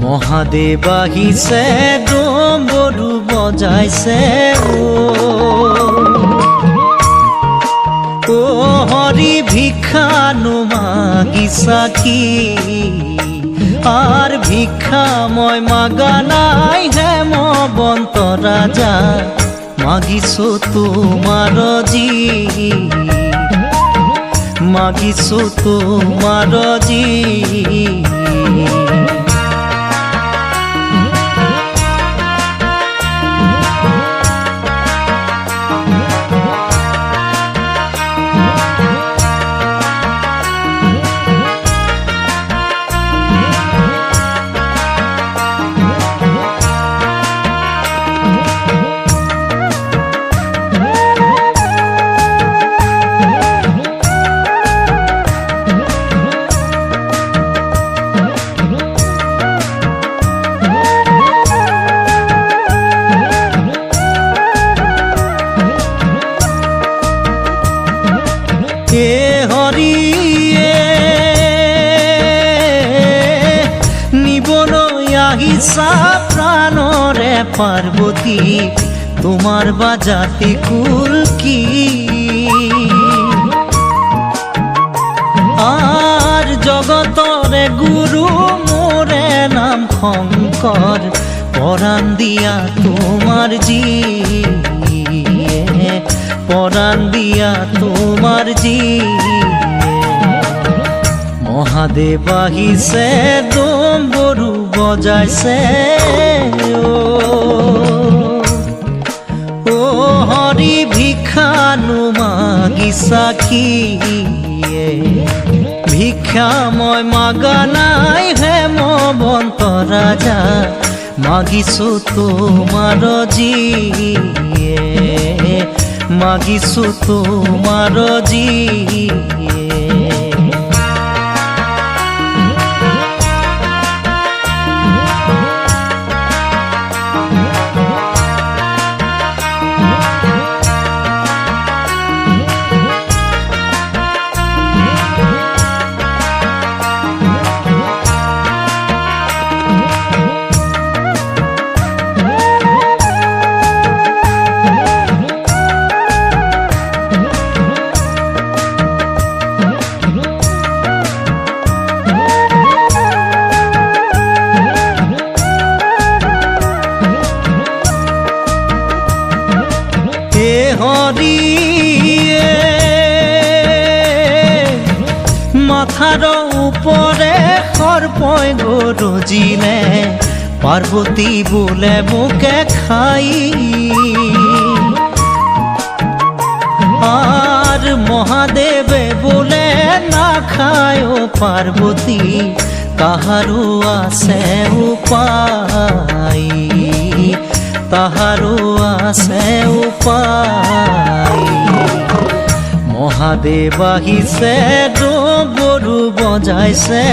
মহাদেৱ আহিছে ডম্বৰু বজাইছে ও হৰি ভিক্ষানো মাগিছা কি আর ভিক্ষা মই মাগা নাই হেমবন্ত রাজা মাগিছো তোমার জি মাগিছো তোমার জি হে হরিয়ে নিবলৈ আহিছা প্ৰাণৰে পাৰ্বতী তোমাৰ বাজাতি কুল কি আর জগতৰে গুৰু মোৰে নাম শংকৰ পৰাণ দিয়া তোমাৰ জি পরাণ দিয়া তোমার জি মহাদেৱ আহিছে ডম্বৰু বজাইছে ও হৰি ভিক্ষানো মাগিছা কি ভিক্ষা মই মাগা নাই হেমবন্ত ৰাজা মাগিছো তোমার জি মাগিছো তোমার জি হরিয়ে মাথার উপরে সর্পই গরজিলে পার্বতী বোলে মোকে খাই আর মহাদেবে বোলে না খায় পার্বতী তাহারও আছে উপায় তাহারও আছে উপায় মহাদেৱ আহিছে ডম্বৰু বজাইছে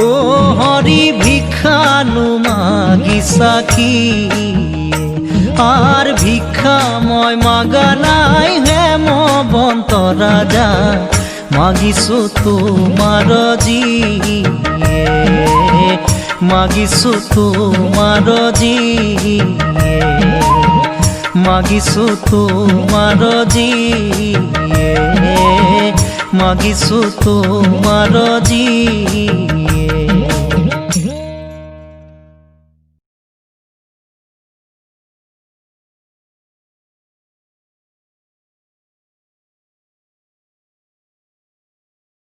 ও হৰি ভিক্ষানো মাগিছা কি আর ভিক্ষা মই মাগা নাই হেমবন্ত ৰাজা মাগিছো তোমার জি মাগিছো তোমার জি মাগিছো তোমার জি মাগিছো তোমার জি